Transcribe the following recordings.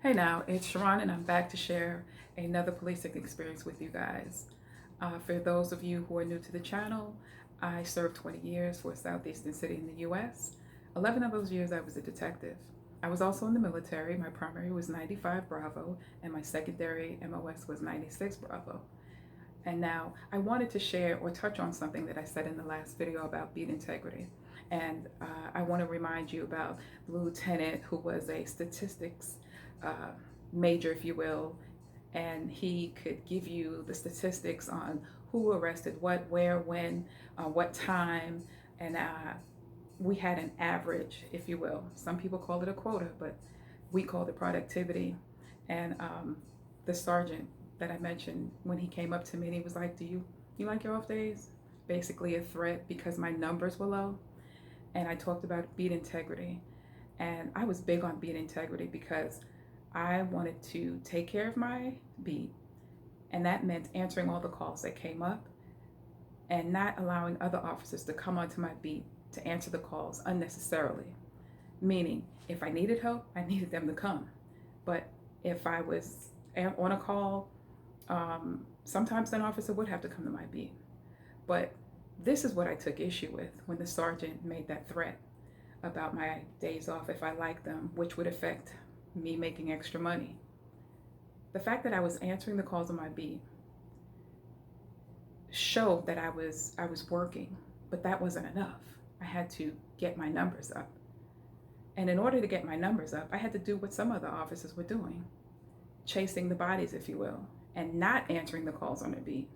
Hey now, it's Sharon and I'm back to share another policing experience with you guys. For those of you who are new to the channel, I served 20 years for a southeastern city in the US. 11 of those years I was a detective. I was also in the military. My primary was 95 Bravo and my secondary MOS was 96 Bravo. And now I wanted to share or touch on something that I said in the last video about beat integrity. And I want to remind you about the lieutenant who was a statistics uh, major, if you will, and he could give you the statistics on who arrested what, where, when, what time, and we had an average, if you will. Some people call it a quota, but we called it productivity. And the sergeant that I mentioned, when he came up to me and he was like, "Do you like your off days?" Basically a threat because my numbers were low. And I talked about beat integrity. And I was big on beat integrity because I wanted to take care of my beat. And that meant answering all the calls that came up and not allowing other officers to come onto my beat to answer the calls unnecessarily. Meaning, if I needed help, I needed them to come. But if I was on a call, sometimes an officer would have to come to my beat. But this is what I took issue with when the sergeant made that threat about my days off if I liked them, which would affect me making extra money. The fact that I was answering the calls on my beat showed that I was working, but that wasn't enough. I had to get my numbers up. And in order to get my numbers up, I had to do what some other officers were doing, chasing the bodies, if you will, and not answering the calls on their beat.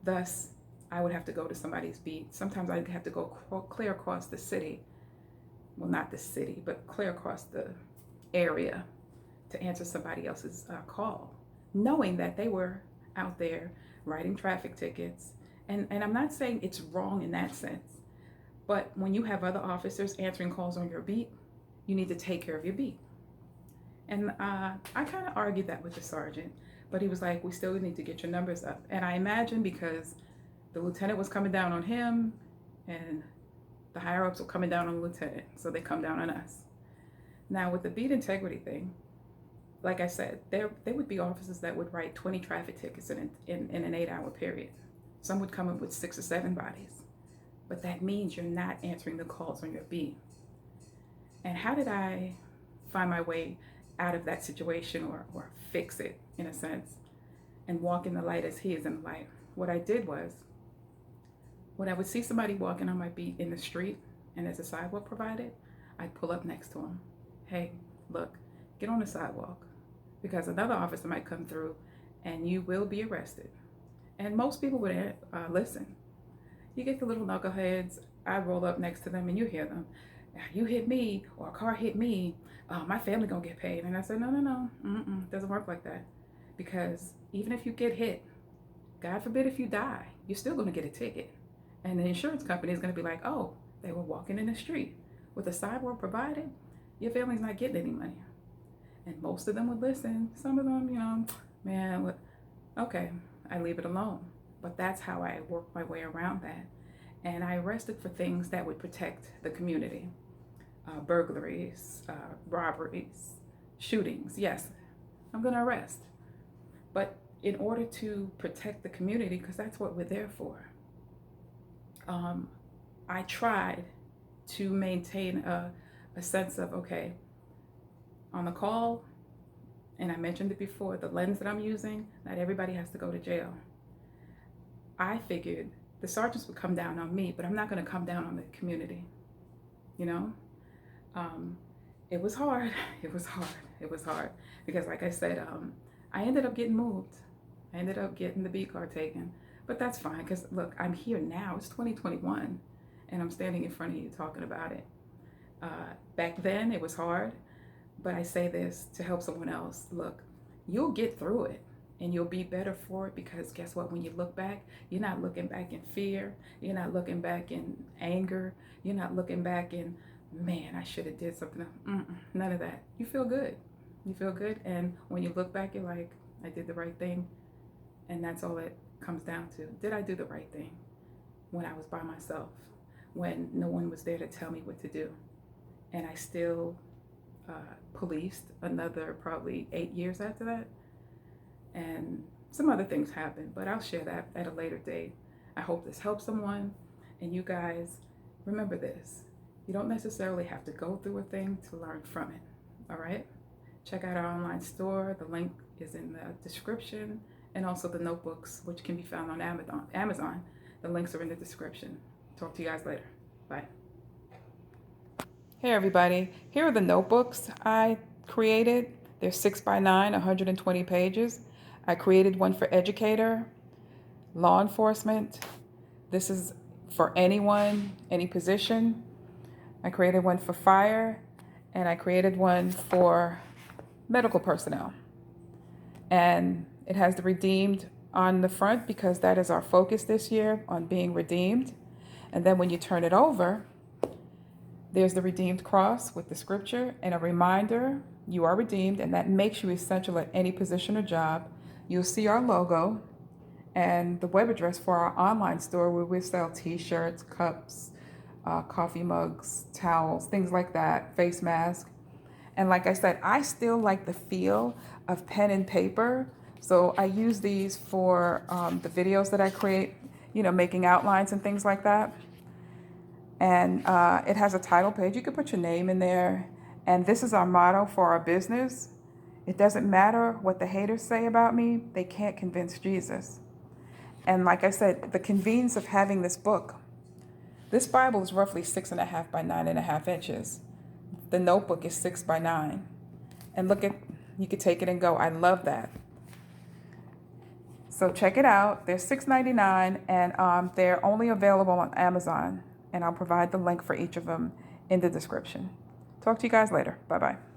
Thus, I would have to go to somebody's beat. Sometimes I'd have to go clear across the city. Well, not the city, but clear across the area to answer somebody else's call, knowing that they were out there writing traffic tickets. And I'm not saying it's wrong in that sense, but when you have other officers answering calls on your beat, you need to take care of your beat. And I kind of argued that with the sergeant, but he was like, "We still need to get your numbers up." And I imagine because the lieutenant was coming down on him and the higher ups were coming down on the lieutenant, so they come down on us. Now with the beat integrity thing, like I said, there would be officers that would write 20 traffic tickets in an 8-hour period. Some would come up with 6 or 7 bodies. But that means you're not answering the calls on your beat. And how did I find my way out of that situation or fix it, in a sense, and walk in the light as he is in the light? What I did was, when I would see somebody walking on my beat in the street and there's a sidewalk provided, I'd pull up next to him. "Hey, look, get on the sidewalk, because another officer might come through and you will be arrested." And most people would listen. You get the little knuckleheads, I roll up next to them and you hear them. "You hit me," or "A car hit me, my family gonna get paid." And I said, no, doesn't work like that. Because even if you get hit, God forbid if you die, you're still gonna get a ticket. And the insurance company is gonna be like, "Oh, they were walking in the street. With a sidewalk provided, your family's not getting any money." And most of them would listen. Some of them, man, what? Okay, I leave it alone. But that's how I worked my way around that. And I arrested for things that would protect the community. Burglaries, robberies, shootings. Yes, I'm gonna arrest. But in order to protect the community, because that's what we're there for, I tried to maintain a sense of, okay, on the call, and I mentioned it before, the lens that I'm using, not everybody has to go to jail. I figured the sergeants would come down on me, but I'm not going to come down on the community, you know? It was hard. It was hard. It was hard. Because like I said, I ended up getting moved. I ended up getting the B card taken. But that's fine, because look, I'm here now. It's 2021, and I'm standing in front of you talking about it. Back then, it was hard. But I say this to help someone else. Look, you'll get through it and you'll be better for it, because guess what? When you look back, you're not looking back in fear. You're not looking back in anger. You're not looking back in, "Man, I should have did something." None of that. You feel good. You feel good. And when you look back, you're like, "I did the right thing." And that's all it comes down to. Did I do the right thing when I was by myself, when no one was there to tell me what to do? And I still policed another probably 8 years after that. And some other things happened, but I'll share that at a later date. I hope this helps someone. And you guys, remember this. You don't necessarily have to go through a thing to learn from it, all right? Check out our online store. The link is in the description, and also the notebooks, which can be found on Amazon. The links are in the description. Talk to you guys later. Bye. Hey everybody, here are the notebooks I created. They're 6x9, 120 pages. I created one for Educator, law enforcement. This is for anyone, any position. I created one for fire, and I created one for medical personnel. And it has the Redeemed on the front because that is our focus this year, on being redeemed. And then when you turn it over, there's the redeemed cross with the scripture and a reminder you are redeemed, and that makes you essential at any position or job. You'll see our logo and the web address for our online store where we sell t-shirts, cups, coffee mugs, towels, things like that, face mask. And like I said, I still like the feel of pen and paper. So I use these for the videos that I create, making outlines and things like that. And it has a title page. You can put your name in there. And this is our motto for our business. It doesn't matter what the haters say about me. They can't convince Jesus. And like I said, the convenience of having this book. This Bible is roughly 6.5 by 9.5 inches. The notebook is 6 by 9. And look at, you could take it and go. I love that. So check it out. They're $6.99, and they're only available on Amazon. And I'll provide the link for each of them in the description. Talk to you guys later. Bye-bye.